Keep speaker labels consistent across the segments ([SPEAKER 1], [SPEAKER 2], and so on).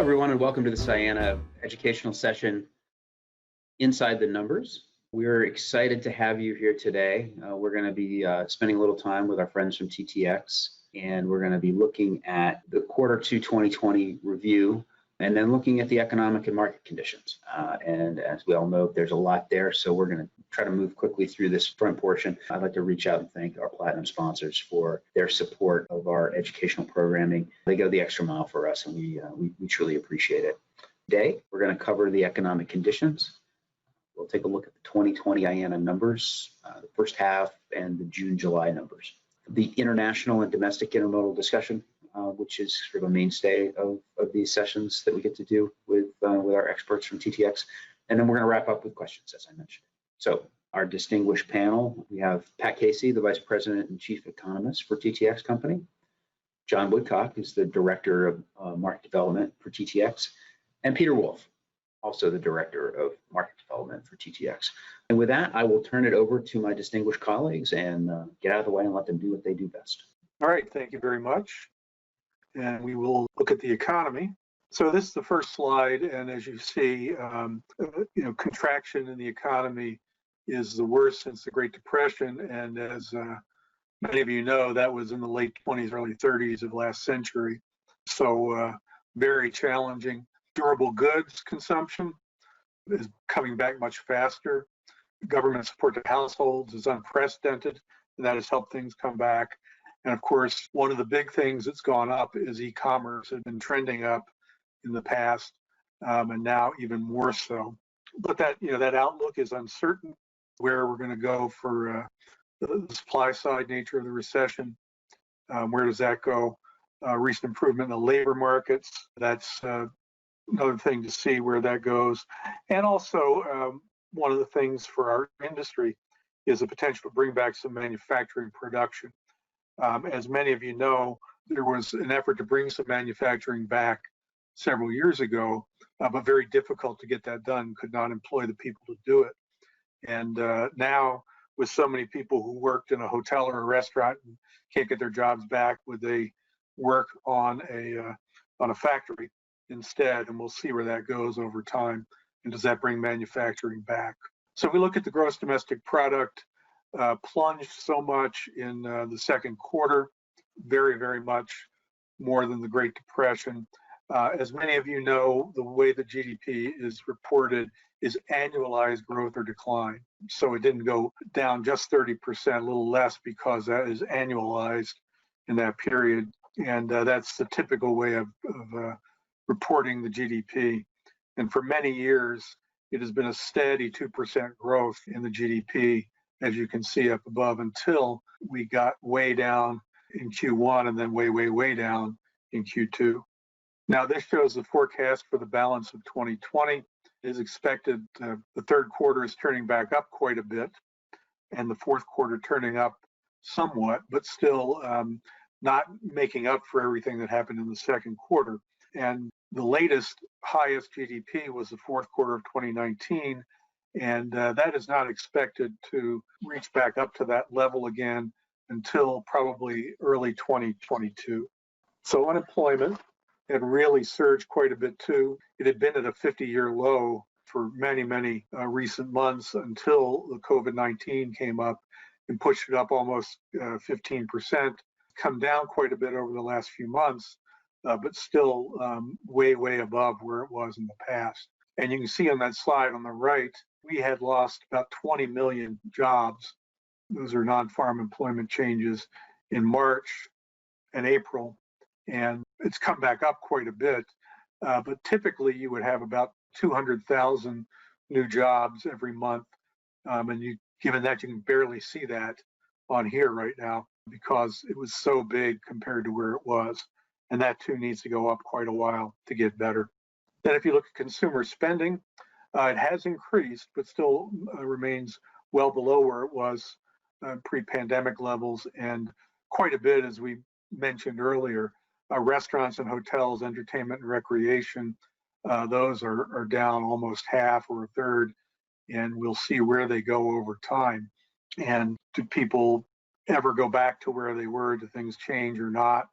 [SPEAKER 1] everyone, and welcome to this IANA educational session, Inside the Numbers. We're excited to have you here today. We're going to be spending a little time with our friends from TTX, and we're going to be looking at the Q2 2020 review, and then looking at the economic and market conditions. And as we all know, there's a lot there, so we're going to try to move quickly through this front portion. I'd like to reach out and thank our Platinum sponsors for their support of our educational programming. They go the extra mile for us, and we truly appreciate it. Today, we're going to cover the economic conditions. We'll take a look at the 2020 IANA numbers, the first half, and the June-July numbers. The international and domestic intermodal discussion, which is sort of a mainstay of these sessions that we get to do with our experts from TTX. And then we're going to wrap up with questions, as I mentioned. So our distinguished panel, we have Pat Casey, the Vice President and Chief Economist for TTX Company. John Woodcock is the Director of Market Development for TTX. And Peter Wolf, also the Director of Market Development for TTX. And with that, I will turn it over to my distinguished colleagues and get out of the way and let them do what they do best.
[SPEAKER 2] All right, thank you very much. And we will look at the economy. So this is the first slide, and as you see, contraction in the economy is the worst since the Great Depression, and as many of you know, that was in the late 20s, early 30s of last century. So very challenging. Durable goods consumption is coming back much faster. Government support to households is unprecedented, and that has helped things come back. And of course, one of the big things that's gone up is e-commerce. Had been trending up in the past, and now even more so. But that outlook is uncertain. Where we're going to go for the supply side nature of the recession, where does that go? Recent improvement in the labor markets. That's another thing to see where that goes. And also, one of the things for our industry is the potential to bring back some manufacturing production. As many of you know, there was an effort to bring some manufacturing back several years ago, but very difficult to get that done, could not employ the people to do it. And now, with so many people who worked in a hotel or a restaurant and can't get their jobs back, would they work on a factory instead? And we'll see where that goes over time. And does that bring manufacturing back? So we look at the gross domestic product, plunged so much in the second quarter, very, very much more than the Great Depression. As many of you know, the way the GDP is reported is annualized growth or decline. So it didn't go down just 30%, a little less, because that is annualized in that period. And that's the typical way of reporting the GDP. And for many years, it has been a steady 2% growth in the GDP, as you can see up above, until we got way down in Q1 and then way, way, way down in Q2. Now, this shows the forecast for the balance of 2020. It is expected the third quarter is turning back up quite a bit, and the fourth quarter turning up somewhat, but still not making up for everything that happened in the second quarter. And the latest highest GDP was the fourth quarter of 2019, and that is not expected to reach back up to that level again until probably early 2022. So unemployment had really surged quite a bit too. It had been at a 50-year low for many, many recent months until the COVID-19 came up and pushed it up almost 15%, come down quite a bit over the last few months, but still way, way above where it was in the past. And you can see on that slide on the right, we had lost about 20 million jobs. Those are non-farm employment changes in March and April. And it's come back up quite a bit, but typically you would have about 200,000 new jobs every month. And given that, you can barely see that on here right now because it was so big compared to where it was. And that too needs to go up quite a while to get better. Then if you look at consumer spending, it has increased, but still remains well below where it was pre-pandemic levels, and quite a bit, as we mentioned earlier. Restaurants and hotels, entertainment and recreation, those are down almost half or a third, and we'll see where they go over time. And do people ever go back to where they were? Do things change or not?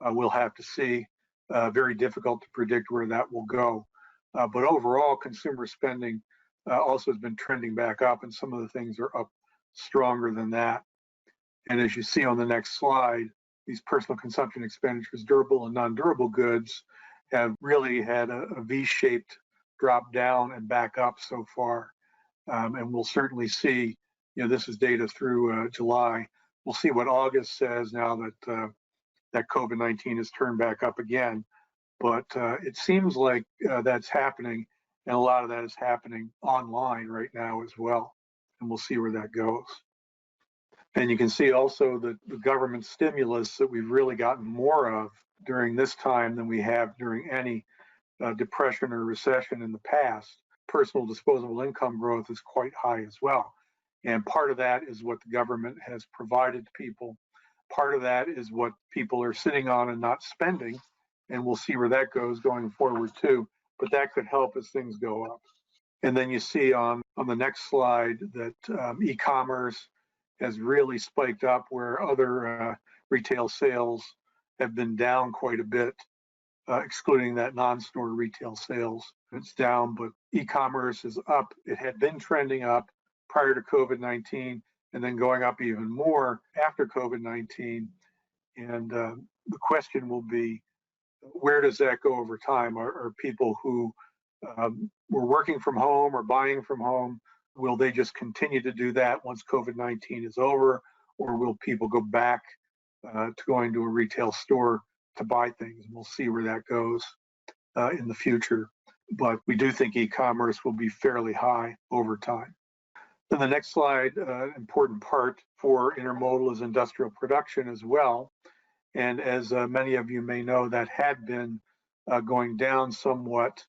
[SPEAKER 2] We'll have to see. very difficult to predict where that will go. But overall, consumer spending also has been trending back up, and some of the things are up stronger than that. And as you see on the next slide, these personal consumption expenditures, durable and non-durable goods, have really had a V-shaped drop down and back up so far. And we'll certainly see, this is data through July. We'll see what August says now that that COVID-19 has turned back up again. But it seems like that's happening, and a lot of that is happening online right now as well. And we'll see where that goes. And you can see also that the government stimulus that we've really gotten more of during this time than we have during any depression or recession in the past. Personal disposable income growth is quite high as well. And part of that is what the government has provided to people. Part of that is what people are sitting on and not spending. And we'll see where that goes going forward too. But that could help as things go up. And then you see on the next slide that e-commerce has really spiked up where other retail sales have been down quite a bit, excluding that non-store retail sales. It's down, but e-commerce is up. It had been trending up prior to COVID-19 and then going up even more after COVID-19. And the question will be, where does that go over time? Are people who were working from home or buying from home, will they just continue to do that once COVID-19 is over? Or will people go back to going to a retail store to buy things? And we'll see where that goes in the future. But we do think e-commerce will be fairly high over time. Then the next slide, important part for intermodal is industrial production as well. And as many of you may know, that had been going down somewhat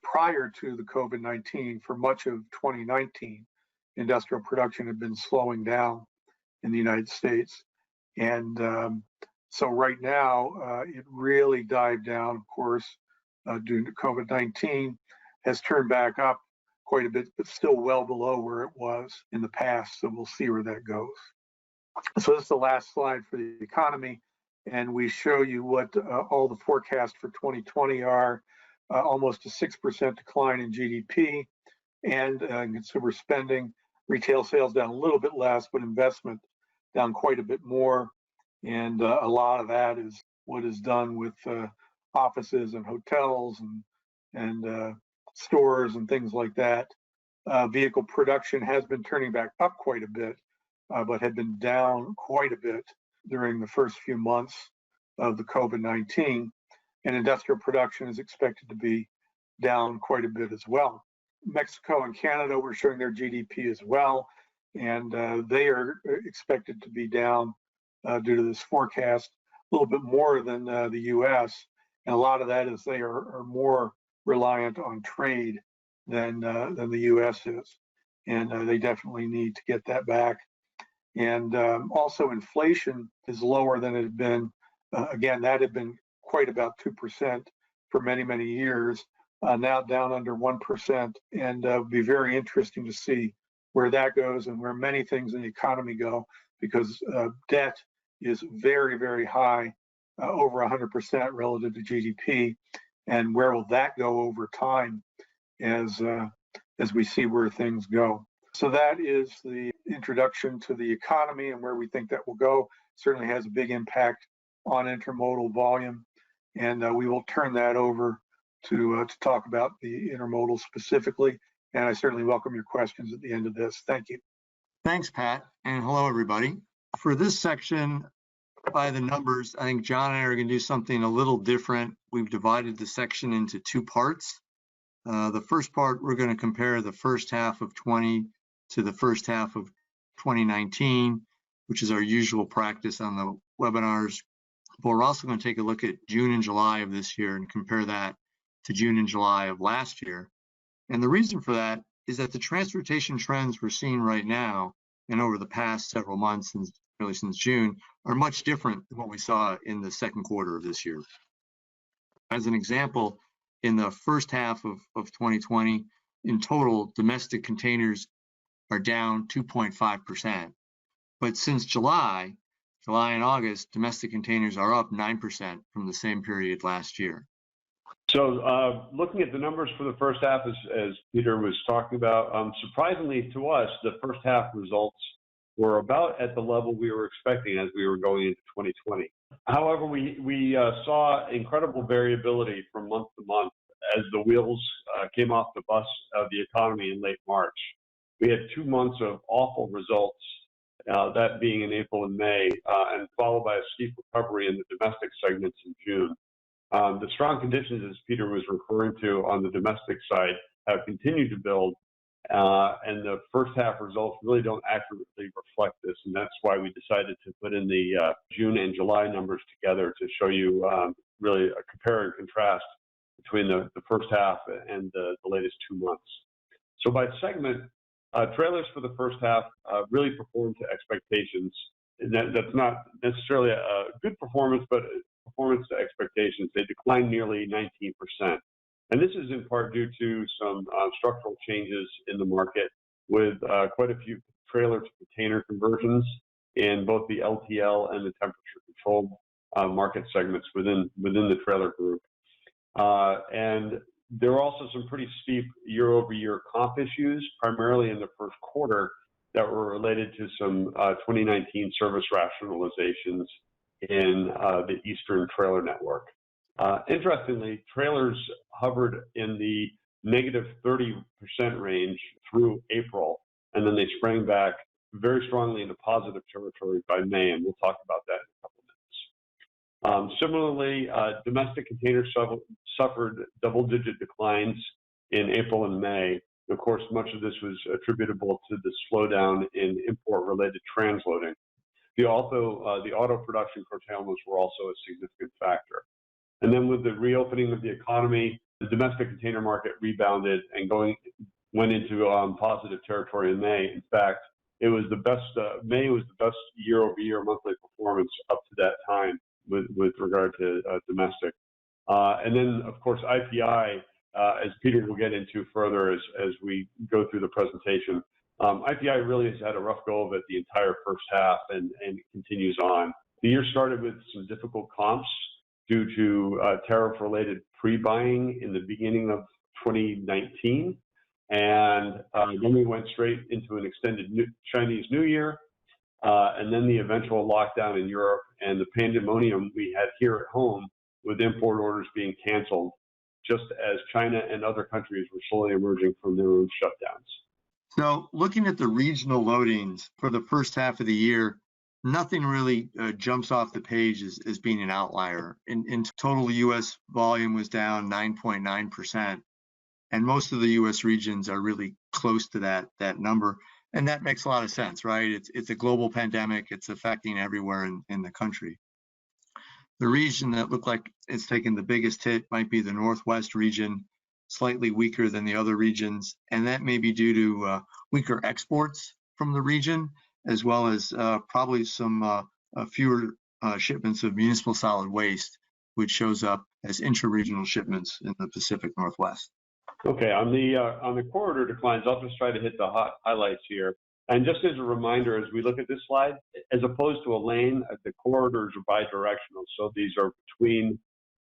[SPEAKER 2] prior to the COVID-19 for much of 2019. Industrial production had been slowing down in the United States. And so right now, it really dived down, of course, due to COVID-19, has turned back up quite a bit, but still well below where it was in the past. So we'll see where that goes. So this is the last slide for the economy. And we show you what all the forecasts for 2020 are, almost a 6% decline in GDP and consumer spending, retail sales down a little bit less, but investment down quite a bit more. And a lot of that is what is done with offices and hotels and stores and things like that. Vehicle production has been turning back up quite a bit, but had been down quite a bit during the first few months of the COVID-19, and industrial production is expected to be down quite a bit as well. Mexico and Canada, we're showing their GDP as well, and they are expected to be down due to this forecast a little bit more than the US, and a lot of that is they are more reliant on trade than the US is, and they definitely need to get that back. And also inflation is lower than it had been. Again, that had been quite about 2% for many, many years, now down under 1%. And it'll be very interesting to see where that goes and where many things in the economy go, because debt is very, very high, over 100% relative to GDP. And where will that go over time as we see where things go? So that is the introduction to the economy and where we think that will go. Certainly has a big impact on intermodal volume, and we will turn that over to talk about the intermodal specifically. And I certainly welcome your questions at the end of this. Thank you.
[SPEAKER 3] Thanks, Pat, and hello, everybody. For this section, by the numbers, I think John and I are going to do something a little different. We've divided the section into two parts. The first part, we're going to compare the first half of 20 to the first half of 2019, which is our usual practice on the webinars. But we're also going to take a look at June and July of this year and compare that to June and July of last year. And the reason for that is that the transportation trends we're seeing right now and over the past several months, and really since June, are much different than what we saw in the second quarter of this year. As an example, in the first half of 2020, in total, domestic containers are down 2.5%. But since July, July and August, domestic containers are up 9% from the same period last year.
[SPEAKER 4] So looking at the numbers for the first half, as Peter was talking about, surprisingly to us, the first half results were about at the level we were expecting as we were going into 2020. However, we saw incredible variability from month to month as the wheels came off the bus of the economy in late March. We had 2 months of awful results, that being in April and May, and followed by a steep recovery in the domestic segments in June. The strong conditions, as Peter was referring to on the domestic side, have continued to build, and the first half results really don't accurately reflect this, and that's why we decided to put in the June and July numbers together to show you really a compare and contrast between the first half and the latest 2 months. So by segment, trailers for the first half really performed to expectations. And that's not necessarily a good performance, but performance to expectations. They declined nearly 19%. And this is in part due to some structural changes in the market with quite a few trailer to container conversions in both the LTL and the temperature controlled market segments within the trailer group. And there were also some pretty steep year-over-year comp issues, primarily in the first quarter, that were related to some 2019 service rationalizations in the Eastern trailer network. Interestingly, trailers hovered in the negative 30% range through April, and then they sprang back very strongly into positive territory by May, and we'll talk about that in a couple minutes. Similarly, domestic containers suffered double-digit declines in April and May. Of course, much of this was attributable to the slowdown in import-related transloading. The auto production curtailments were also a significant factor. And then with the reopening of the economy, the domestic container market rebounded and went into positive territory in May. In fact, it was the best. May was the best year-over-year monthly performance up to that time with regard to domestic. And then, of course, IPI, as Peter will get into further as we go through the presentation, IPI really has had a rough go of it the entire first half and continues on. The year started with some difficult comps due to tariff-related pre-buying in the beginning of 2019. And then we went straight into an extended Chinese New Year, and then the eventual lockdown in Europe and the pandemonium we had here at home with import orders being canceled, just as China and other countries were slowly emerging from their own shutdowns.
[SPEAKER 3] So looking at the regional loadings for the first half of the year, nothing really jumps off the page as being an outlier. In total, U.S. volume was down 9.9%, and most of the U.S. regions are really close to that number. And that makes a lot of sense, right? It's a global pandemic. It's affecting everywhere in the country. The region that looked like it's taken the biggest hit might be the Northwest region, slightly weaker than the other regions, and that may be due to weaker exports from the region, as well as probably some fewer shipments of municipal solid waste, which shows up as intra-regional shipments in the Pacific Northwest.
[SPEAKER 4] Okay, on the corridor declines, I'll just try to hit the highlights here. And just as a reminder, as we look at this slide, as opposed to a lane, the corridors are bidirectional. So these are between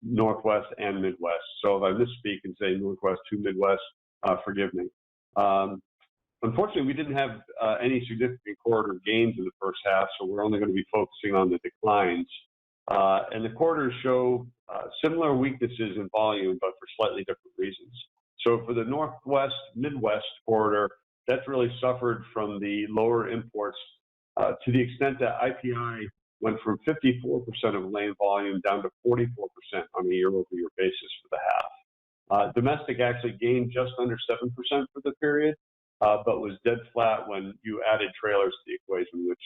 [SPEAKER 4] Northwest and Midwest. So if I misspeak and say Northwest to Midwest, forgive me. Unfortunately, we didn't have any significant corridor gains in the first half, so we're only going to be focusing on the declines. And the corridors show similar weaknesses in volume, but for slightly different reasons. So for the Northwest Midwest corridor, that's really suffered from the lower imports to the extent that IPI went from 54% of lane volume down to 44% on a year-over-year basis for the half. Domestic actually gained just under 7% for the period, but was dead flat when you added trailers to the equation, which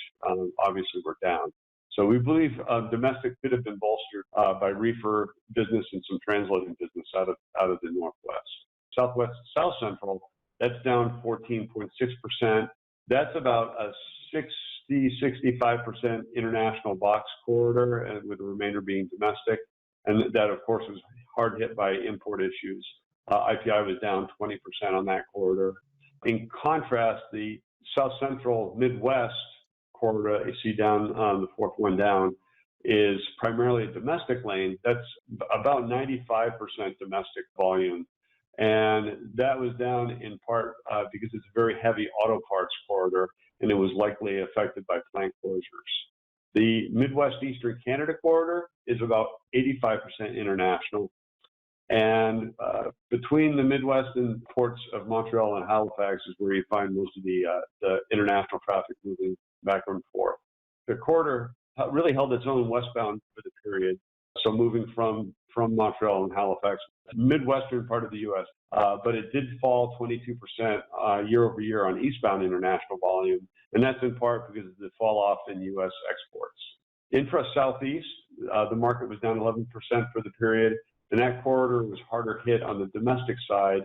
[SPEAKER 4] obviously were down. So we believe domestic could have been bolstered by reefer business and some transloading business out of the Northwest. Southwest South Central, that's down 14.6%. That's about a 65% international box corridor, and with the remainder being domestic. And that, of course, was hard hit by import issues. IPI was down 20% on that corridor. In contrast, the South Central Midwest corridor that you see down on the fourth one down is primarily a domestic lane. That's about 95% domestic volume. And that was down in part because it's a very heavy auto parts corridor, and it was likely affected by plant closures. The Midwest Eastern Canada corridor is about 85% international. And between the Midwest and ports of Montreal and Halifax is where you find most of the international traffic moving back and forth. The corridor really held its own westbound for the period. So moving from Montreal and Halifax, Midwestern part of the U.S., but it did fall 22% year over year on eastbound international volume. And that's in part because of the fall off in U.S. exports. Intra-Southeast, the market was down 11% for the period. And that corridor was harder hit on the domestic side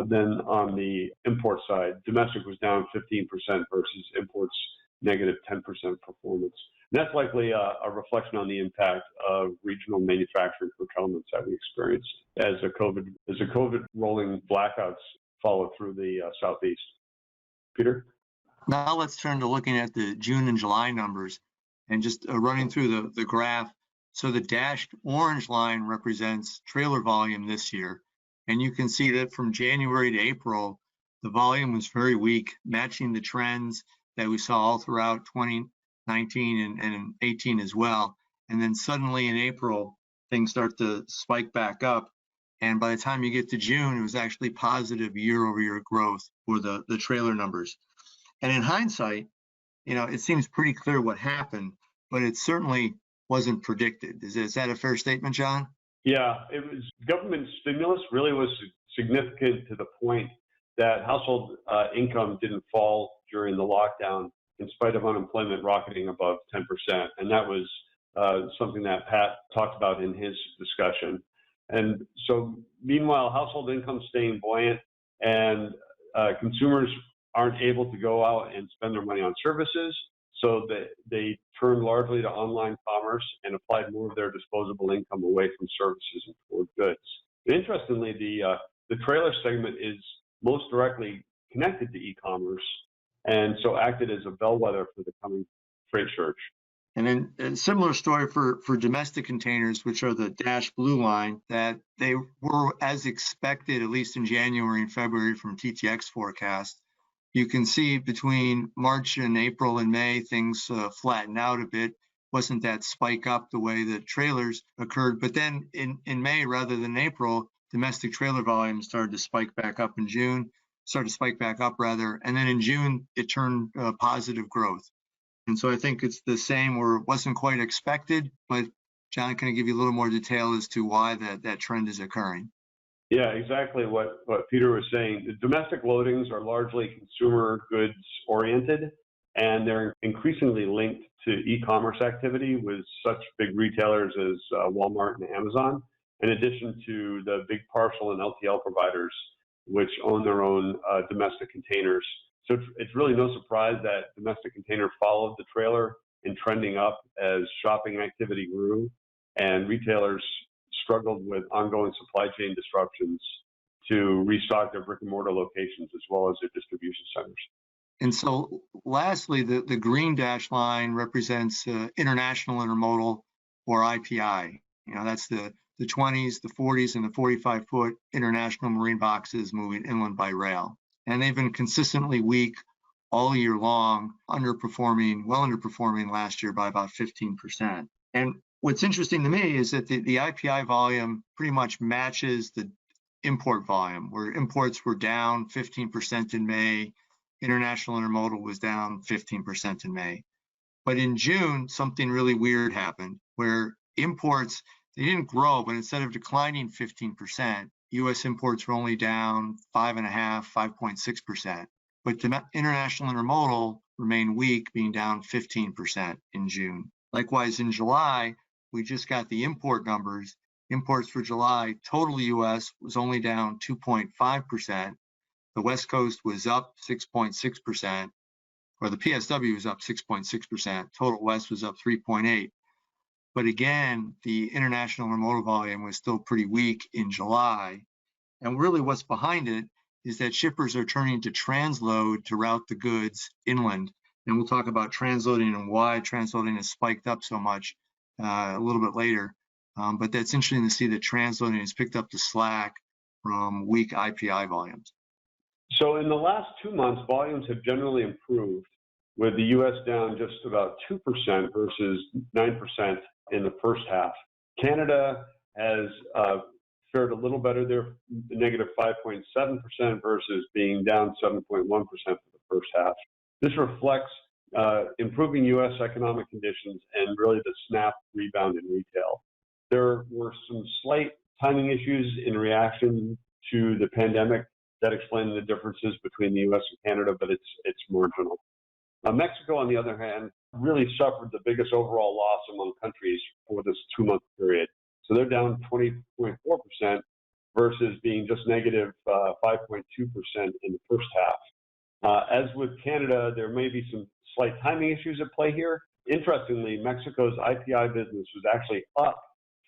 [SPEAKER 4] than on the import side. Domestic was down 15% versus imports negative 10% performance. And that's likely a reflection on the impact of regional manufacturing curtailments that we experienced as the COVID rolling blackouts followed through the Southeast. Peter?
[SPEAKER 3] Now let's turn to looking at the June and July numbers and just running through the graph. So the dashed orange line represents trailer volume this year. And you can see that from January to April, the volume was very weak, matching the trends that we saw all throughout 2019 and 18 as well. And then suddenly in April, things start to spike back up. And by the time you get to June, it was actually positive year-over-year growth for the trailer numbers. And in hindsight, it seems pretty clear what happened, but it certainly wasn't predicted. Is that a fair statement, John?
[SPEAKER 4] Yeah, it was government stimulus really was significant to the point that household income didn't fall during the lockdown in spite of unemployment rocketing above 10%. And that was something that Pat talked about in his discussion. And so meanwhile, household income staying buoyant and consumers aren't able to go out and spend their money on services. So they turned largely to online commerce and applied more of their disposable income away from services and toward goods. Interestingly, the trailer segment is most directly connected to e-commerce, and so acted as a bellwether for the coming freight surge.
[SPEAKER 3] And then a similar story for domestic containers, which are the dashed blue line, that they were as expected, at least in January and February from TTX forecast. You can see between March and April and May, things flattened out a bit. Wasn't that spike up the way that trailers occurred. But then in May, rather than April, domestic trailer volume started to spike back up in June, and then in June, it turned positive growth. And so I think it's the same, where it wasn't quite expected, but John, can I give you a little more detail as to why that trend is occurring?
[SPEAKER 4] Yeah, exactly what Peter was saying. The domestic loadings are largely consumer goods oriented, and they're increasingly linked to e-commerce activity with such big retailers as Walmart and Amazon, in addition to the big parcel and LTL providers, which own their own domestic containers. So it's really no surprise that domestic container followed the trailer in trending up as shopping activity grew and retailers struggled with ongoing supply chain disruptions to restock their brick and mortar locations as well as their distribution centers.
[SPEAKER 3] And so lastly, the green dash line represents international intermodal, or IPI. That's the 20s, the 40s, and the 45-foot international marine boxes moving inland by rail. And they've been consistently weak all year long, well underperforming last year by about 15%. And what's interesting to me is that the IPI volume pretty much matches the import volume, where imports were down 15% in May, international intermodal was down 15% in May. But in June, something really weird happened, where imports, they didn't grow, but instead of declining 15%, U.S. imports were only down 5.6%. But international intermodal remained weak, being down 15% in June. Likewise, in July, we just got the import numbers. Imports for July, total U.S. was only down 2.5%. The West Coast was up 6.6%, or the PSW was up 6.6%. Total West was up 3.8%. But again, the international intermodal volume was still pretty weak in July. And really what's behind it is that shippers are turning to transload to route the goods inland. And we'll talk about transloading and why transloading has spiked up so much a little bit later. But that's interesting to see that transloading has picked up the slack from weak IPI volumes.
[SPEAKER 4] So in the last 2 months, volumes have generally improved, with the U.S. down just about 2% versus 9% in the first half. Canada has fared a little better there, negative 5.7% versus being down 7.1% for the first half. This reflects improving U.S. economic conditions and really the snap rebound in retail. There were some slight timing issues in reaction to the pandemic that explain the differences between the U.S. and Canada, but it's marginal. Mexico, on the other hand, really suffered the biggest overall loss among countries for this 2-month period. So they're down 20.4% versus being just negative 5.2% in the first half. As with Canada, there may be some slight timing issues at play here. Interestingly, Mexico's IPI business was actually up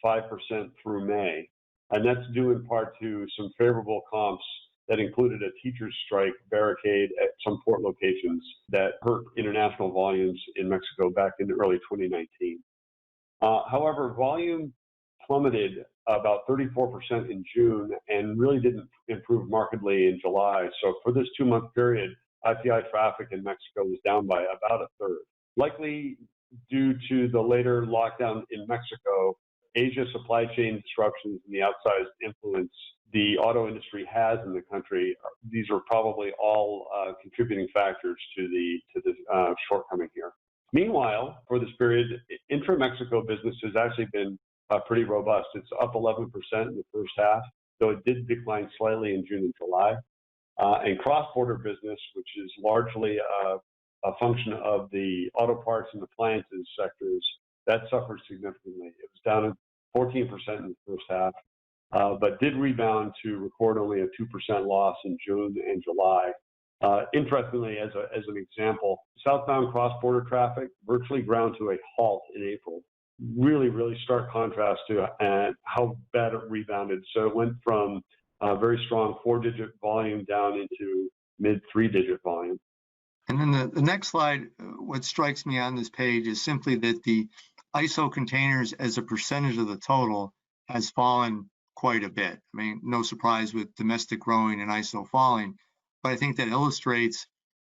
[SPEAKER 4] 5% through May, and that's due in part to some favorable comps that included a teacher's strike barricade at some port locations that hurt international volumes in Mexico back in early 2019. However, volume plummeted about 34% in June and really didn't improve markedly in July. So for this 2-month period, IPI traffic in Mexico was down by about a third. Likely due to the later lockdown in Mexico, Asia supply chain disruptions and the outsized influence the auto industry has in the country, these are probably all contributing factors to the shortcoming here. Meanwhile, for this period, intra-Mexico business has actually been pretty robust. It's up 11% in the first half, though it did decline slightly in June and July. And cross-border business, which is largely a function of the auto parts and appliances sectors, that suffered significantly. It was down 14% in the first half, but did rebound to record only a 2% loss in June and July. Interestingly, as an example, southbound cross-border traffic virtually ground to a halt in April. Really, really stark contrast to how bad it rebounded. So it went from a very strong 4-digit volume down into mid 3-digit volume.
[SPEAKER 3] And then the next slide, what strikes me on this page is simply that the ISO containers as a percentage of the total has fallen quite a bit. I mean, no surprise with domestic growing and ISO falling, but I think that illustrates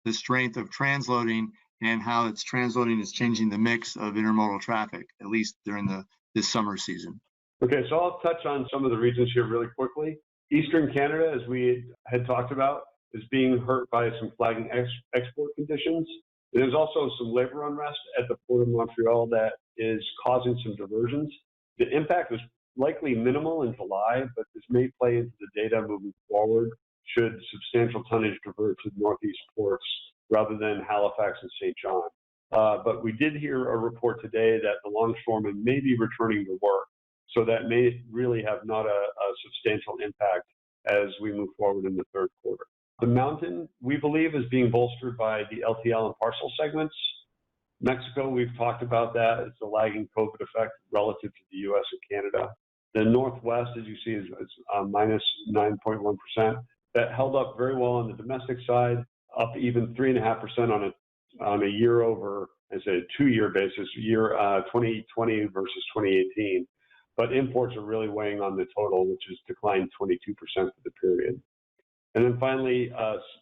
[SPEAKER 3] the strength of transloading and how its transloading is changing the mix of intermodal traffic, at least during this summer season.
[SPEAKER 4] Okay, so I'll touch on some of the regions here really quickly. Eastern Canada, as we had talked about, is being hurt by some flagging export conditions. There's also some labor unrest at the Port of Montreal that is causing some diversions. The impact was likely minimal in July, but this may play into the data moving forward should substantial tonnage divert to the Northeast ports rather than Halifax and St. John. But we did hear a report today that the longshoremen may be returning to work, so that may really have not a substantial impact as we move forward in the third quarter. The mountain, we believe, is being bolstered by the LTL and parcel segments. Mexico, we've talked about that. It's a lagging COVID effect relative to the US and Canada. The Northwest, as you see, is minus 9.1%. That held up very well on the domestic side, up even 3.5% on a year over, as a 2-year basis, 2020 versus 2018. But imports are really weighing on the total, which has declined 22% for the period. And then finally,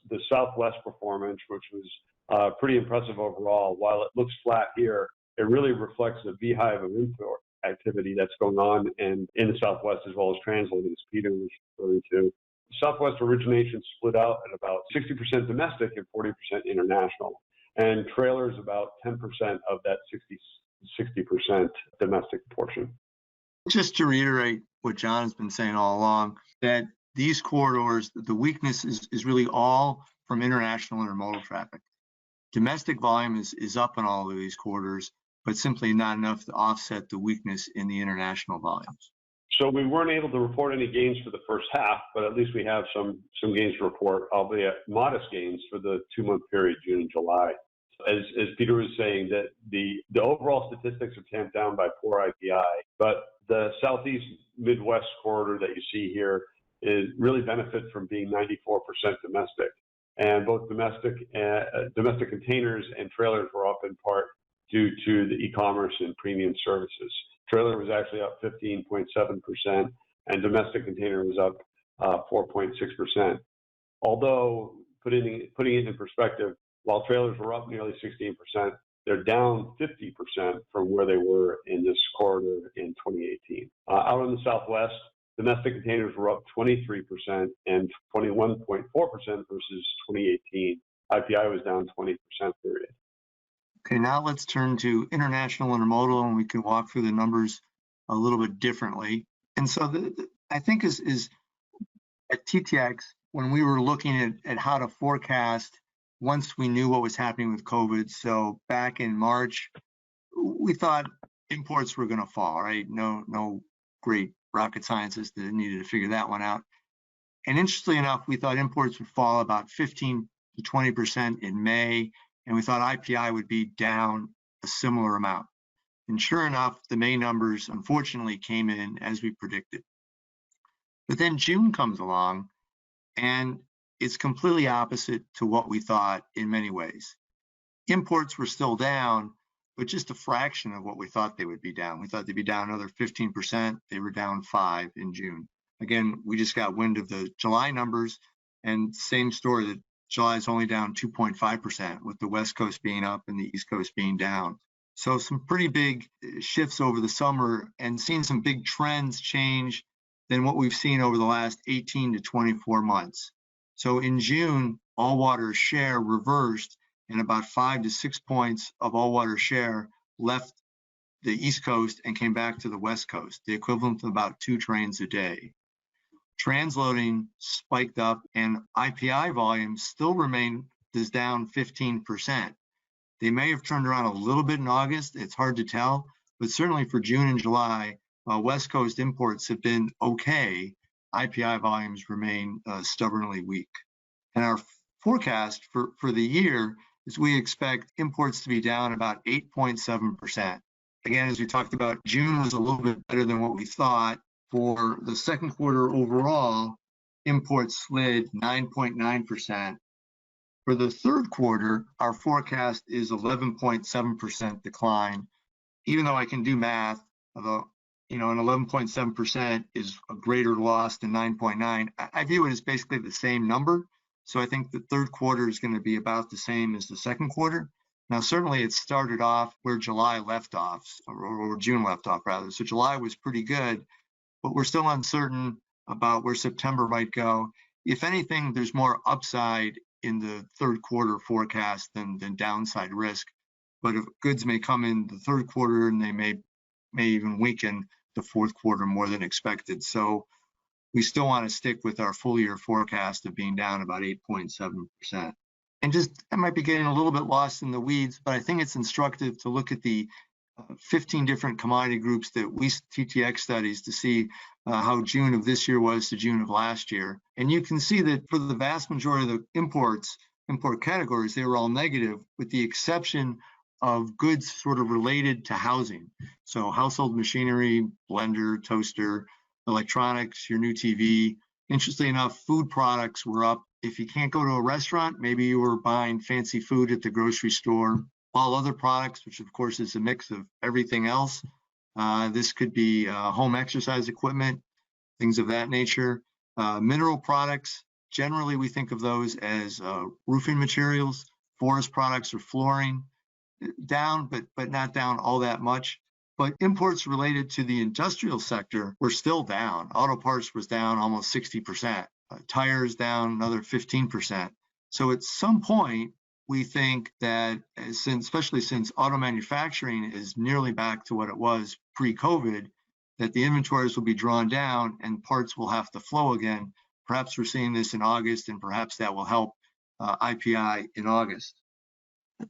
[SPEAKER 4] the Southwest performance, which was pretty impressive overall. While it looks flat here, it really reflects the beehive of import activity that's going on in the Southwest, as well as transloading, as Peter was referring to. Southwest origination split out at about 60% domestic and 40% international, and trailers about 10% of that 60% domestic portion.
[SPEAKER 3] Just to reiterate what John has been saying all along, that these corridors, the weakness is really all from international intermodal traffic. Domestic volume is up in all of these corridors, but simply not enough to offset the weakness in the international volumes.
[SPEAKER 4] So we weren't able to report any gains for the first half, but at least we have some gains to report, albeit modest gains for the 2-month period, June and July. As Peter was saying, that the overall statistics are tamped down by poor IPI, but the Southeast Midwest corridor that you see here really benefits from being 94% domestic. and both domestic containers and trailers were up in part due to the e-commerce and premium services. Trailer was actually up 15.7%, and domestic container was up 4.6%. Although, putting it in perspective, while trailers were up nearly 16%, they're down 50% from where they were in this corridor in 2018. Out in the Southwest, domestic containers were up 23% and 21.4% versus 2018. IPI was down 20% period.
[SPEAKER 3] Okay, now let's turn to international intermodal, and we can walk through the numbers a little bit differently. And so I think is at TTX, when we were looking at how to forecast once we knew what was happening with COVID, so back in March, we thought imports were going to fall, right? No great rocket scientists that needed to figure that one out. And interestingly enough, we thought imports would fall about 15 to 20% in May, and we thought IPI would be down a similar amount. And sure enough, the May numbers unfortunately came in as we predicted. But then June comes along, and it's completely opposite to what we thought in many ways. Imports were still down, but just a fraction of what we thought they would be down. We thought they'd be down another 15%. They were down 5% in June. Again, we just got wind of the July numbers, and same story, that July is only down 2.5%, with the West Coast being up and the East Coast being down. So some pretty big shifts over the summer, and seeing some big trends change than what we've seen over the last 18 to 24 months. So in June, all water share reversed, and about 5 to 6 points of all water share left the East Coast and came back to the West Coast, the equivalent of about 2 trains a day. Transloading spiked up, and IPI volumes still is down 15%. They may have turned around a little bit in August, it's hard to tell, but certainly for June and July, while West Coast imports have been okay, IPI volumes remain stubbornly weak. And our forecast for the year is we expect imports to be down about 8.7%. Again, as we talked about, June was a little bit better than what we thought. For the second quarter overall, imports slid 9.9%. For the third quarter, our forecast is 11.7% decline. Even though I can do math, although an 11.7% is a greater loss than 9.9, I view it as basically the same number. So I think the third quarter is going to be about the same as the second quarter. Now, certainly it started off where July left off, or June left off rather. So July was pretty good, but we're still uncertain about where September might go. If anything, there's more upside in the third quarter forecast than downside risk. But if goods may come in the third quarter, and they may even weaken the fourth quarter more than expected. So we still want to stick with our full year forecast of being down about 8.7%. And I might be getting a little bit lost in the weeds, but I think it's instructive to look at the 15 different commodity groups that we TTX studies to see how June of this year was to June of last year. And you can see that for the vast majority of the import categories, they were all negative, with the exception of goods sort of related to housing. So household machinery, blender, toaster, electronics, your new TV. Interestingly enough, food products were up. If you can't go to a restaurant, maybe you were buying fancy food at the grocery store. All other products, which of course is a mix of everything else. This could be home exercise equipment, things of that nature. Mineral products, generally we think of those as roofing materials. Forest products or flooring, down, but not down all that much. But imports related to the industrial sector were still down. Auto parts was down almost 60%. Tires down another 15%. So at some point, we think that, especially since auto manufacturing is nearly back to what it was pre-COVID, that the inventories will be drawn down and parts will have to flow again. Perhaps we're seeing this in August, and perhaps that will help IPI in August.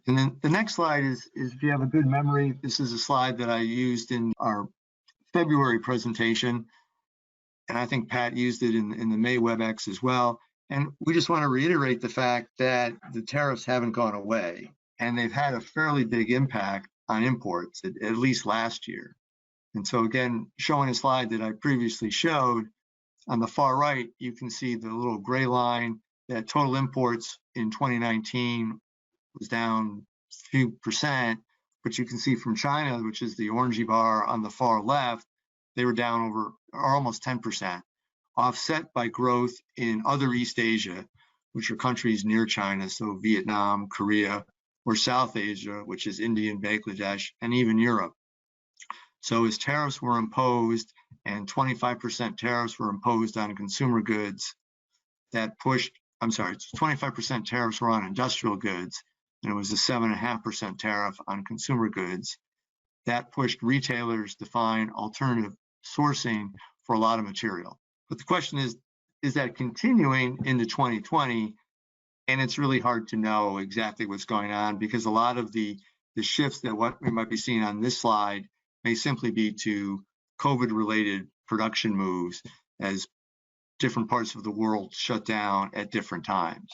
[SPEAKER 3] And then the next slide is if you have a good memory, this is a slide that I used in our February presentation, and I think Pat used it in the May WebEx as well. And we just want to reiterate the fact that the tariffs haven't gone away, and they've had a fairly big impact on imports, at least last year. And so again, showing a slide that I previously showed, on the far right, you can see the little gray line that total imports in 2019 was down a few percent, but you can see from China, which is the orangey bar on the far left, they were down over or almost 10%, offset by growth in other East Asia, which are countries near China, so Vietnam, Korea, or South Asia, which is India and Bangladesh, and even Europe. So as tariffs were imposed and 25% tariffs were imposed on consumer goods, that pushed, 25% tariffs were on industrial goods, and it was a 7.5% tariff on consumer goods. That pushed retailers to find alternative sourcing for a lot of material. But the question is that continuing into 2020? And it's really hard to know exactly what's going on because a lot of the shifts that what we might be seeing on this slide may simply be to COVID-related production moves as different parts of the world shut down at different times.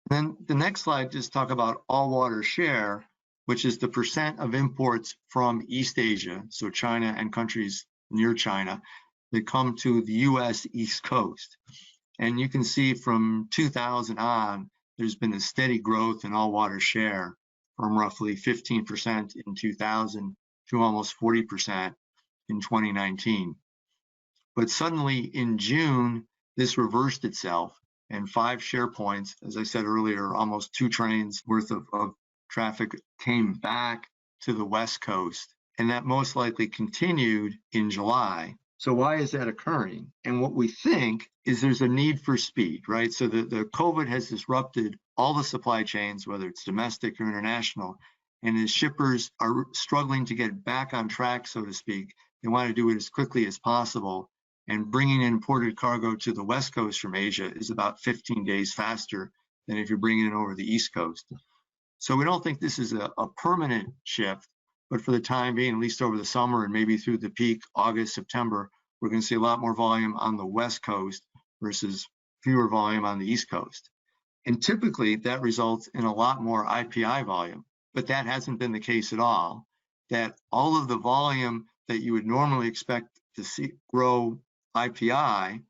[SPEAKER 3] Then the next slide just talk about all water share, which is the percent of imports from East Asia, so China and countries near China, that come to the US East Coast. And you can see from 2000 on, there's been a steady growth in all water share from roughly 15% in 2000 to almost 40% in 2019. But suddenly in June, this reversed itself and 5 share points, as I said earlier, almost 2 trains worth of traffic came back to the West Coast. And that most likely continued in July. So why is that occurring? And what we think is there's a need for speed, right? So the COVID has disrupted all the supply chains, whether it's domestic or international, and as shippers are struggling to get back on track, so to speak, they want to do it as quickly as possible. And bringing imported cargo to the West Coast from Asia is about 15 days faster than if you're bringing it over the East Coast. So we don't think this is a permanent shift, but for the time being, at least over the summer and maybe through the peak August, September, we're going to see a lot more volume on the West Coast versus fewer volume on the East Coast. And typically that results in a lot more IPI volume, but that hasn't been the case at all. That all of the volume that you would normally expect to see grow IPI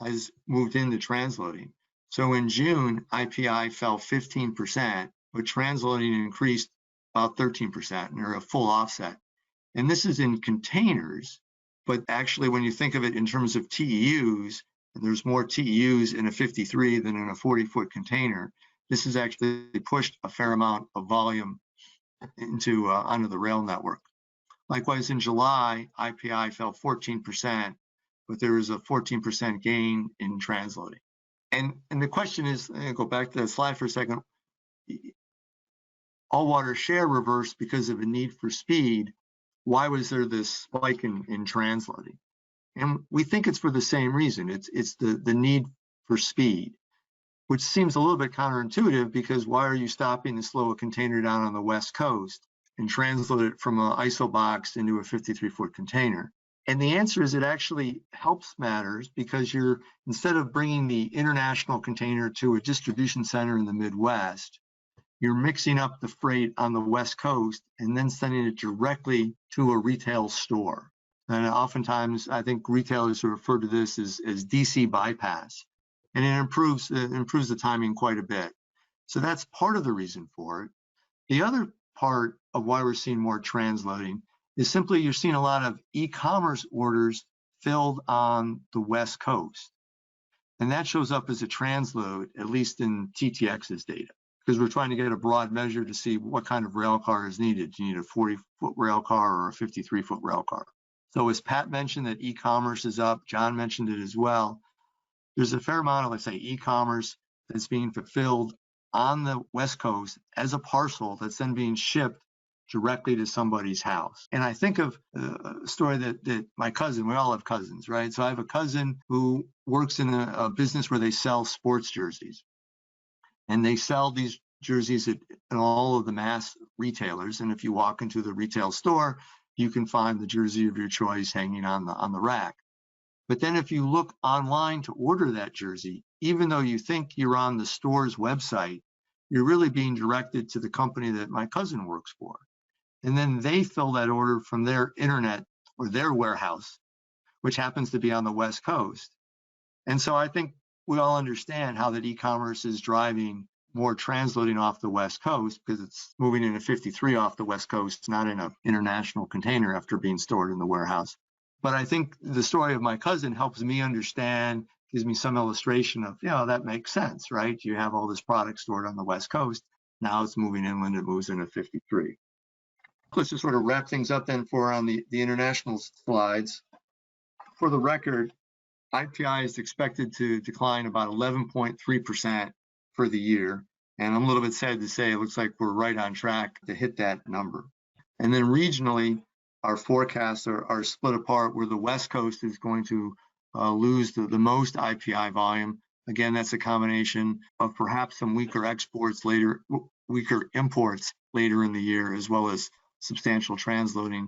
[SPEAKER 3] has moved into transloading. So in June, IPI fell 15%, but transloading increased about 13%, or a full offset. And this is in containers, but actually when you think of it in terms of TEUs, and there's more TEUs in a 53 than in a 40-foot container, this has actually pushed a fair amount of volume into onto the rail network. Likewise, in July, IPI fell 14%, but there was a 14% gain in transloading. And the question is, go back to that slide for a second, all water share reversed because of a need for speed. Why was there this spike in transloading? And we think it's for the same reason. It's the need for speed, which seems a little bit counterintuitive because why are you stopping to slow a container down on the West Coast and transload it from an ISO box into a 53-foot container? And the answer is it actually helps matters because you're, instead of bringing the international container to a distribution center in the Midwest, you're mixing up the freight on the West Coast and then sending it directly to a retail store. And oftentimes, I think retailers refer to this as DC bypass, and it improves the timing quite a bit. So that's part of the reason for it. The other part of why we're seeing more transloading is simply you're seeing a lot of e-commerce orders filled on the West Coast. And that shows up as a transload, at least in TTX's data, because we're trying to get a broad measure to see what kind of rail car is needed. Do you need a 40-foot rail car or a 53-foot rail car? So as Pat mentioned that e-commerce is up, John mentioned it as well. There's a fair amount of, let's say, e-commerce that's being fulfilled on the West Coast as a parcel that's then being shipped directly to somebody's house. And I think of a story that my cousin, we all have cousins, right? So I have a cousin who works in a business where they sell sports jerseys. And they sell these jerseys at all of the mass retailers. And if you walk into the retail store, you can find the jersey of your choice hanging on the rack. But then if you look online to order that jersey, even though you think you're on the store's website, you're really being directed to the company that my cousin works for. And then they fill that order from their internet or their warehouse, which happens to be on the West Coast. And so I think we all understand how that e-commerce is driving more transloading off the West Coast because it's moving in a 53 off the West Coast, not in an international container after being stored in the warehouse. But I think the story of my cousin helps me understand, gives me some illustration of, that makes sense, right? You have all this product stored on the West Coast. Now it's moving inland, it moves in a 53. Let's just sort of wrap things up then for on the international slides. For the record, IPI is expected to decline about 11.3% for the year. And I'm a little bit sad to say it looks like we're right on track to hit that number. And then regionally, our forecasts are split apart where the West Coast is going to lose the most IPI volume. Again, that's a combination of perhaps some weaker imports later in the year, as well as substantial transloading.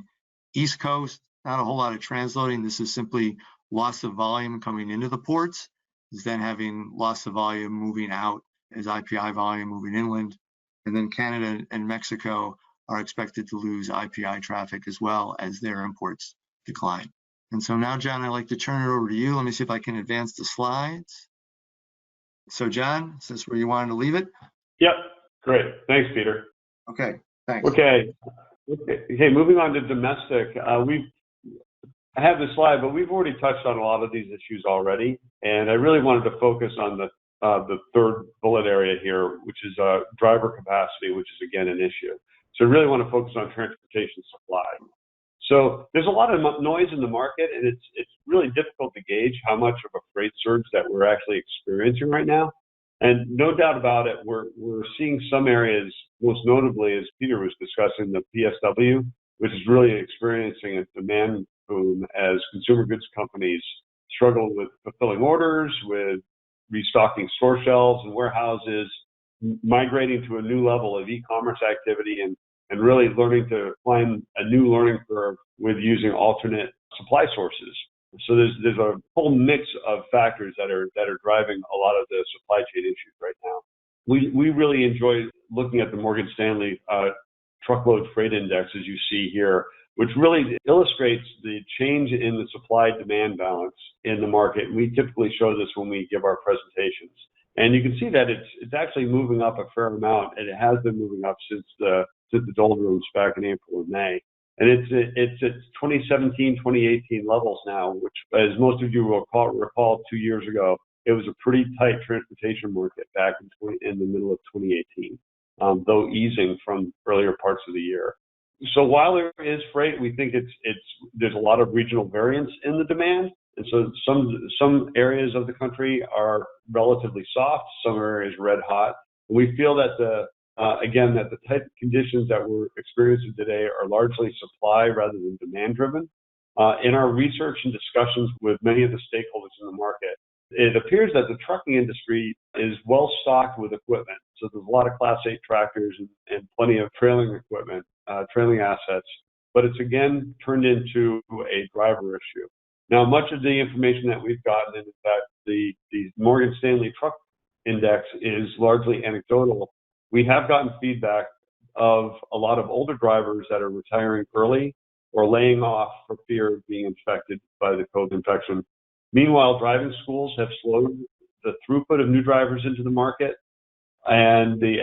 [SPEAKER 3] East Coast, not a whole lot of transloading. This is simply loss of volume coming into the ports, is then having loss of volume moving out as IPI volume moving inland. And then Canada and Mexico are expected to lose IPI traffic as well as their imports decline. And so now, John, I'd like to turn it over to you. Let me see if I can advance the slides. So John, is this where you wanted to leave it?
[SPEAKER 4] Yep, great. Thanks, Peter.
[SPEAKER 3] Okay, thanks.
[SPEAKER 4] Okay, moving on to domestic. I have this slide, but we've already touched on a lot of these issues already. And I really wanted to focus on the third bullet area here, which is driver capacity, which is again an issue. So I really want to focus on transportation supply. So there's a lot of noise in the market, and it's really difficult to gauge how much of a freight surge that we're actually experiencing right now. And no doubt about it, we're seeing some areas, most notably, as Peter was discussing, the PSW, which is really experiencing a demand boom as consumer goods companies struggle with fulfilling orders, with restocking store shelves and warehouses, migrating to a new level of e-commerce activity, and really learning to climb a new learning curve with using alternate supply sources. So there's a whole mix of factors that are driving a lot of the supply chain issues right now. We really enjoy looking at the Morgan Stanley truckload freight index, as you see here, which really illustrates the change in the supply-demand balance in the market. We typically show this when we give our presentations. And you can see that it's actually moving up a fair amount, and it has been moving up since the doldrums back in April and May. And it's at 2017, 2018 levels now, which, as most of you will recall 2 years ago, it was a pretty tight transportation market back in the middle of 2018, though easing from earlier parts of the year. So while there is freight, we think there's a lot of regional variance in the demand. And so some areas of the country are relatively soft, some areas red hot. We feel that the type of conditions that we're experiencing today are largely supply rather than demand driven. In our research and discussions with many of the stakeholders in the market, it appears that the trucking industry is well stocked with equipment. So there's a lot of Class 8 tractors and plenty of trailing equipment, trailing assets, but it's again turned into a driver issue. Now, much of the information that we've gotten, and in fact, the Morgan Stanley Truck Index is largely anecdotal. We have gotten feedback of a lot of older drivers that are retiring early or laying off for fear of being infected by the COVID infection. Meanwhile, driving schools have slowed the throughput of new drivers into the market, and the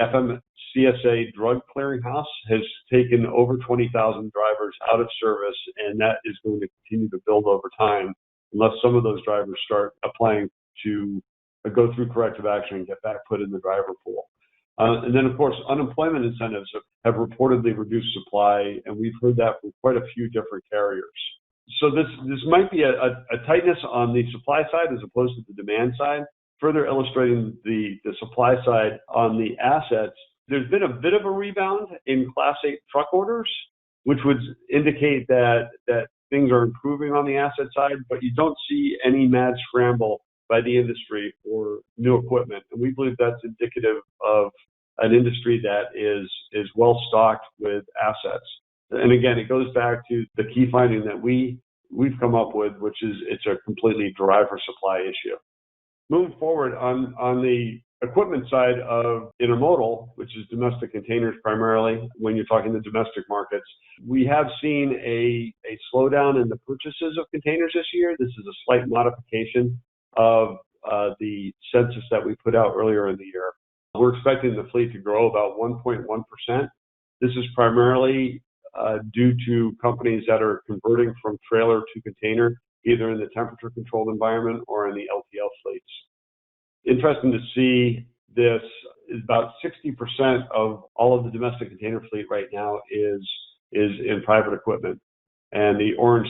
[SPEAKER 4] FMCSA drug clearinghouse has taken over 20,000 drivers out of service, and that is going to continue to build over time unless some of those drivers start applying to go through corrective action and get back put in the driver pool. And then, of course, unemployment incentives have reportedly reduced supply, and we've heard that from quite a few different carriers. So this might be a tightness on the supply side as opposed to the demand side. Further illustrating the supply side on the assets, there's been a bit of a rebound in Class 8 truck orders, which would indicate that things are improving on the asset side, but you don't see any mad scramble by the industry for new equipment. And we believe that's indicative of an industry that is well stocked with assets. And again, it goes back to the key finding that we've come up with, which is it's a completely driver supply issue. Moving forward on the equipment side of intermodal, which is domestic containers primarily, when you're talking the domestic markets, we have seen a slowdown in the purchases of containers this year. This is a slight modification of the census that we put out earlier in the year. We're expecting the fleet to grow about 1.1%. This is primarily due to companies that are converting from trailer to container, either in the temperature-controlled environment or in the LTL fleets. Interesting to see this is about 60% of all of the domestic container fleet right now is in private equipment. And the orange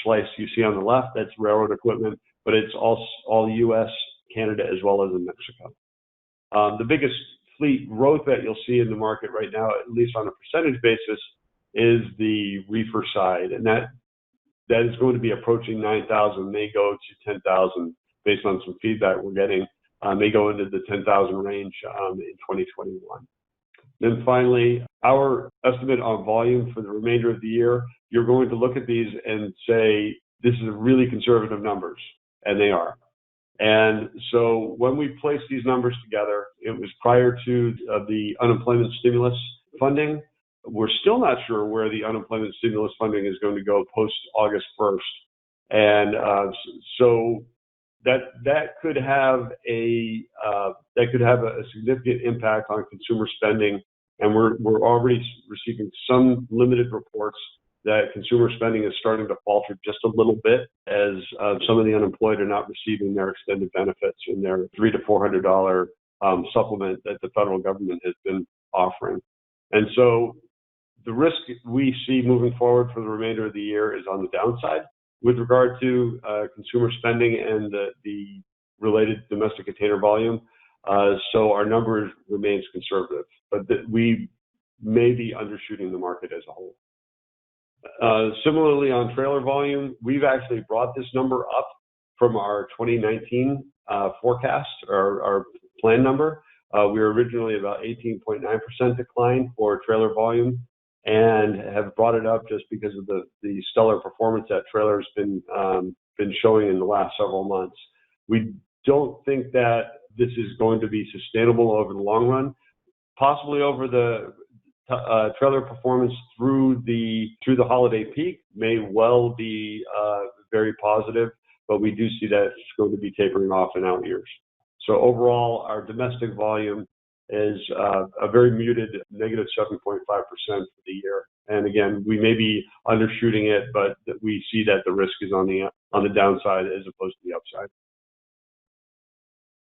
[SPEAKER 4] slice you see on the left, that's railroad equipment, but it's all U.S., Canada, as well as in Mexico. The biggest fleet growth that you'll see in the market right now, at least on a percentage basis, is the reefer side, and that is going to be approaching 9,000, may go to 10,000 based on some feedback we're getting. May go into the 10,000 range in 2021. Then finally, our estimate on volume for the remainder of the year, you're going to look at these and say, this is really conservative numbers, and they are. And so when we placed these numbers together, it was prior to the unemployment stimulus funding. We're still not sure where the unemployment stimulus funding is going to go post August 1st. And so that could have a significant impact on consumer spending. And we're already receiving some limited reports that consumer spending is starting to falter just a little bit as some of the unemployed are not receiving their extended benefits and their $300 to $400 supplement that the federal government has been offering. And so the risk we see moving forward for the remainder of the year is on the downside with regard to consumer spending and the related domestic container volume. So our numbers remains conservative, but we may be undershooting the market as a whole. Similarly, on trailer volume, we've actually brought this number up from our 2019 forecast, our plan number. We were originally about 18.9% decline for trailer volume, and have brought it up just because of the stellar performance that trailer's been showing in the last several months. We don't think that this is going to be sustainable over the long run. Possibly over the trailer performance through the holiday peak may well be very positive, but we do see that it's going to be tapering off in out years. So overall, our domestic volume is a very muted negative 7.5% for the year. And again, we may be undershooting it, but we see that the risk is on the downside as opposed to the upside.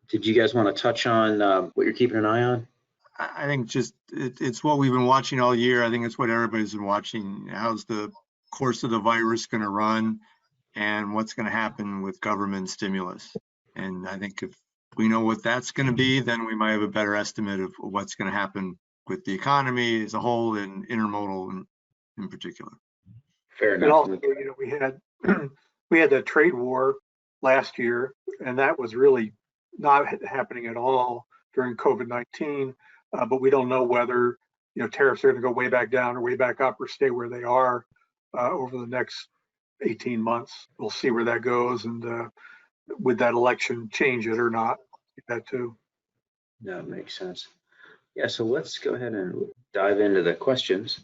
[SPEAKER 1] Did you guys want to touch on what you're keeping an eye on?
[SPEAKER 3] I think just it's what we've been watching all year. I think it's what everybody's been watching. How's the course of the virus going to run, and what's going to happen with government stimulus? And I think if we know what that's going to be, then we might have a better estimate of what's going to happen with the economy as a whole and intermodal in particular.
[SPEAKER 1] Fair enough.
[SPEAKER 2] And also, we had the trade war last year, and that was really not happening at all during COVID-19. But we don't know whether tariffs are going to go way back down or way back up or stay where they are over the next 18 months. We'll see where that goes, and would that election change it or not? That too.
[SPEAKER 1] That makes sense. Yeah, so let's go ahead and dive into the questions.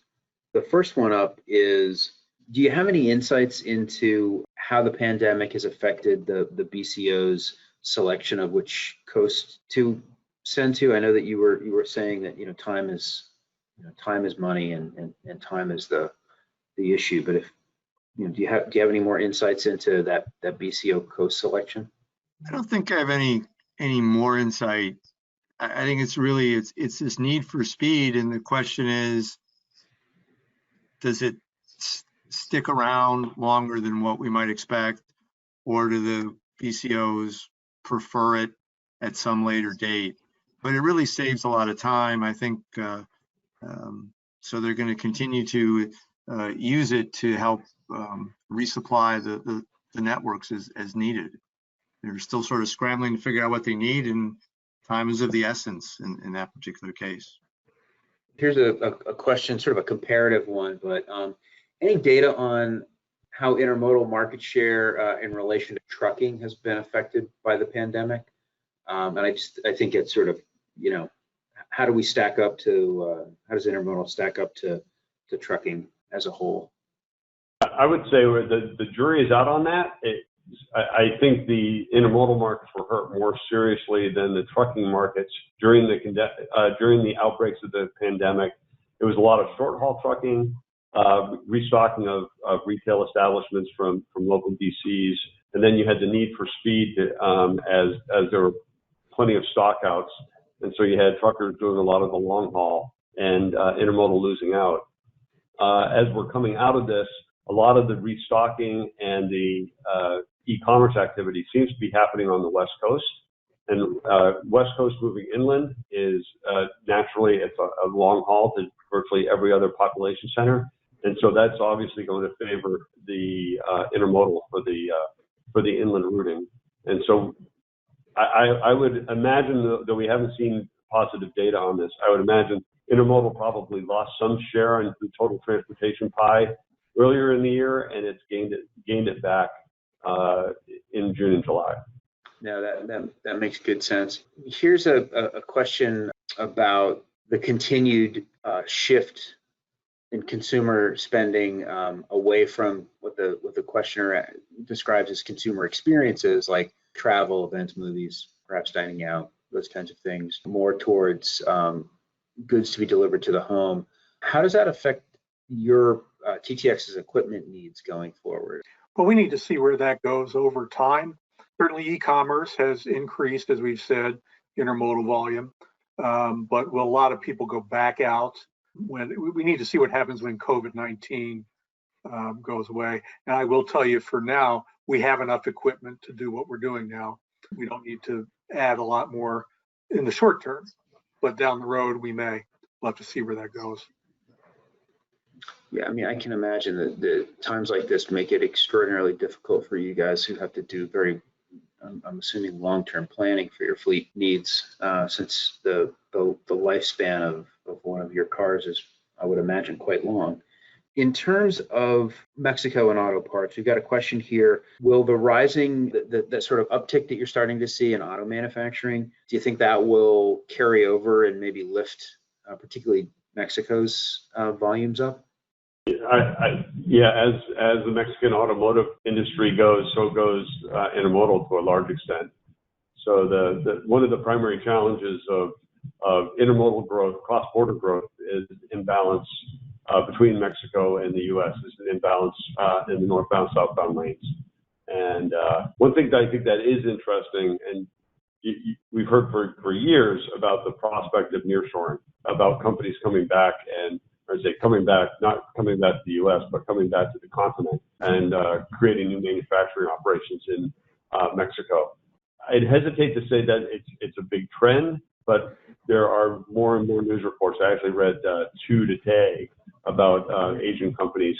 [SPEAKER 1] The first one up is, do you have any insights into how the pandemic has affected the BCO's selection of which coast to send to? I know that you were saying that time is money and time is the issue. But if do you have any more insights into that BCO coast selection?
[SPEAKER 3] I don't think I have any more insight. I think it's really it's this need for speed, and the question is, does it stick around longer than what we might expect, or do the BCOs prefer it at some later date? But it really saves a lot of time, I think. So they're going to continue to use it to help resupply the networks as needed. They're still sort of scrambling to figure out what they need, and time is of the essence in that particular case.
[SPEAKER 1] Here's a question, sort of a comparative one, but any data on how intermodal market share in relation to trucking has been affected by the pandemic? And I think it's sort of, how do we stack up to, how does intermodal stack up to trucking as a whole?
[SPEAKER 4] I would say the jury is out on that. I think the intermodal markets were hurt more seriously than the trucking markets during the outbreaks of the pandemic. It was a lot of short haul trucking, restocking of retail establishments from local DCs, and then you had the need for speed as there were plenty of stockouts, and so you had truckers doing a lot of the long haul and intermodal losing out. As we're coming out of this, a lot of the restocking and the e-commerce activity seems to be happening on the West Coast. And West Coast moving inland is naturally, it's a long haul to virtually every other population center. And so that's obviously going to favor the intermodal for the inland routing. And so I would imagine, though we haven't seen positive data on this, I would imagine intermodal probably lost some share in the total transportation pie earlier in the year, and it's gained it back in June and July.
[SPEAKER 1] No, that makes good sense. Here's a question about the continued shift in consumer spending away from what the questioner describes as consumer experiences like travel, events, movies, perhaps dining out, those kinds of things, more towards goods to be delivered to the home. How does that affect your TTX's equipment needs going forward?
[SPEAKER 2] Well, we need to see where that goes over time. Certainly e-commerce has increased, as we've said, intermodal volume, but will a lot of people go back out? When we need to see what happens when COVID-19 goes away. And I will tell you, for now, we have enough equipment to do what we're doing now. We don't need to add a lot more in the short term, but down the road we may. We'll have to see where that goes.
[SPEAKER 1] Yeah, I mean, I can imagine that the times like this make it extraordinarily difficult for you guys who have to do very, I'm assuming, long-term planning for your fleet needs, since the lifespan of one of your cars is, I would imagine, quite long. In terms of Mexico and auto parts, we've got a question here. Will the rising, the sort of uptick that you're starting to see in auto manufacturing, do you think that will carry over and maybe lift particularly Mexico's volumes up?
[SPEAKER 4] Yeah, as the Mexican automotive industry goes, so goes intermodal to a large extent. So one of the primary challenges of intermodal growth, cross-border growth, is imbalance between Mexico and the U.S. is an imbalance in the northbound, southbound lanes. And one thing that I think that is interesting, and we've heard for years about the prospect of nearshoring, about companies coming back and, or say coming back, not coming back to the U.S., but coming back to the continent and creating new manufacturing operations in Mexico. I'd hesitate to say that it's a big trend, but there are more and more news reports. I actually read 2 today about Asian companies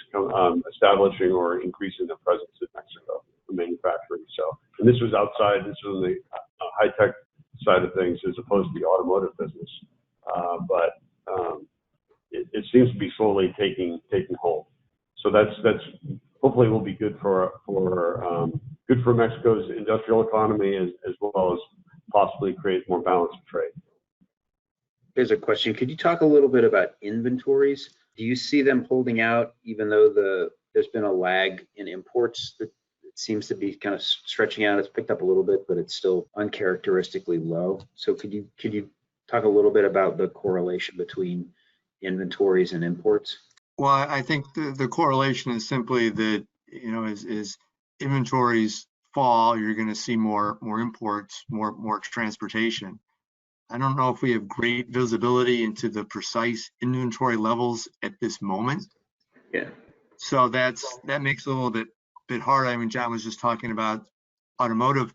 [SPEAKER 4] establishing or increasing their presence in Mexico for manufacturing. So, and this was outside, this was on the high-tech side of things as opposed to the automotive business. But it seems to be slowly taking hold. So that's hopefully will be good for Mexico's industrial economy as well as possibly create more balance of trade.
[SPEAKER 1] Here's a question. Could you talk a little bit about inventories? Do you see them holding out even though there's been a lag in imports that it seems to be kind of stretching out? It's picked up a little bit, but it's still uncharacteristically low. So could you talk a little bit about the correlation between inventories and imports?
[SPEAKER 3] Well, I think the correlation is simply that, as inventories fall, you're going to see more imports, more transportation. I don't know if we have great visibility into the precise inventory levels at this moment.
[SPEAKER 1] Yeah.
[SPEAKER 3] So that makes it a little bit hard. I mean, John was just talking about automotive.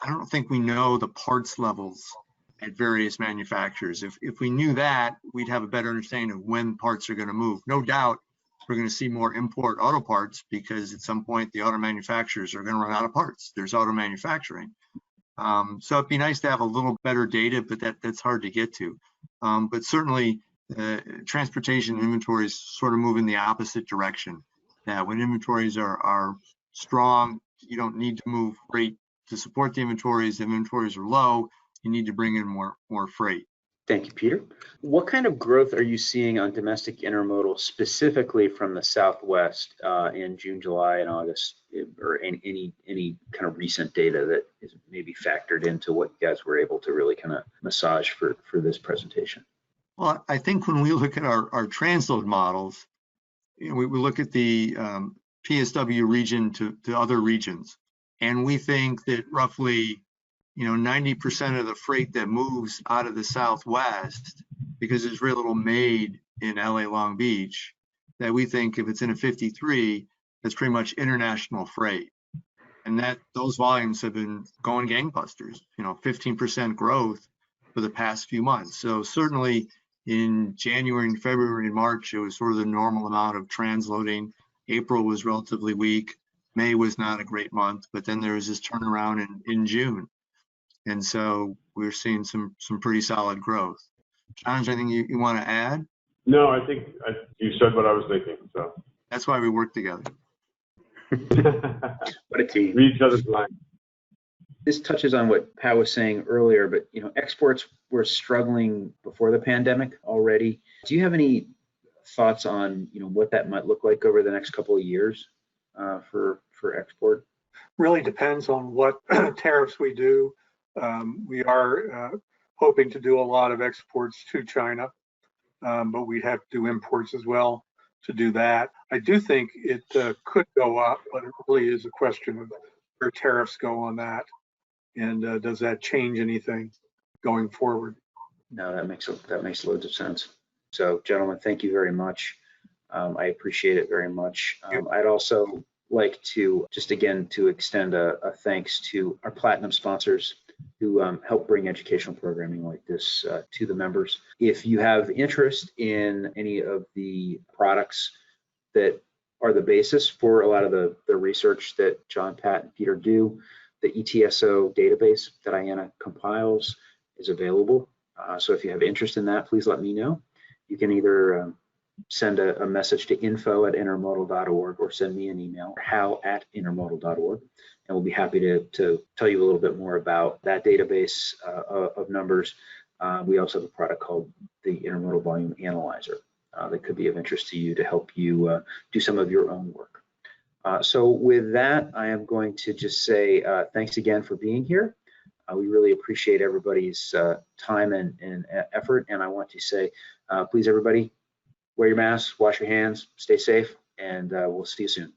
[SPEAKER 3] I don't think we know the parts levels at various manufacturers. If we knew that, we'd have a better understanding of when parts are going to move. No doubt we're going to see more import auto parts because at some point the auto manufacturers are going to run out of parts. There's auto manufacturing. So it'd be nice to have a little better data, but that's hard to get to. But certainly transportation inventories sort of move in the opposite direction. That when inventories are strong, you don't need to move freight to support the inventories. If inventories are low, you need to bring in more freight.
[SPEAKER 1] Thank you, Peter. What kind of growth are you seeing on domestic intermodal, specifically from the Southwest in June, July, and August, or any kind of recent data that is maybe factored into what you guys were able to really kind of massage for this presentation?
[SPEAKER 3] Well, I think when we look at our transload models, we look at the PSW region to other regions, and we think that roughly 90% of the freight that moves out of the Southwest, because there's very little made in LA Long Beach, that we think if it's in a 53, that's pretty much international freight. And that those volumes have been going gangbusters, 15% growth for the past few months. So certainly in January and February and March, it was sort of the normal amount of transloading. April was relatively weak. May was not a great month, but then there was this turnaround in June. And so we're seeing some pretty solid growth. John, is there anything you want to add?
[SPEAKER 4] No, I think you said what I was thinking. So
[SPEAKER 3] that's why we work together.
[SPEAKER 1] What a team.
[SPEAKER 4] Read each other's line.
[SPEAKER 1] This touches on what Pat was saying earlier, but exports were struggling before the pandemic already. Do you have any thoughts on what that might look like over the next couple of years for export?
[SPEAKER 2] Really depends on what tariffs we do. We are hoping to do a lot of exports to China, but we'd have to do imports as well to do that. I do think it could go up, but it really is a question of where tariffs go on that, and does that change anything going forward?
[SPEAKER 1] No, that makes loads of sense. So, gentlemen, thank you very much. I appreciate it very much. I'd also like to to extend a thanks to our platinum sponsors who help bring educational programming like this to the members. If you have interest in any of the products that are the basis for a lot of the research that John, Pat, and Peter do, the ETSO database that IANA compiles is available. So if you have interest in that, please let me know. You can either send a message to info@intermodal.org or send me an email, hal@intermodal.org, and we'll be happy to tell you a little bit more about that database of numbers. We also have a product called the Intermodal Volume Analyzer that could be of interest to you to help you do some of your own work. So with that, I am going to just say thanks again for being here. We really appreciate everybody's time and effort, and I want to say, please everybody, wear your masks, wash your hands, stay safe, and we'll see you soon.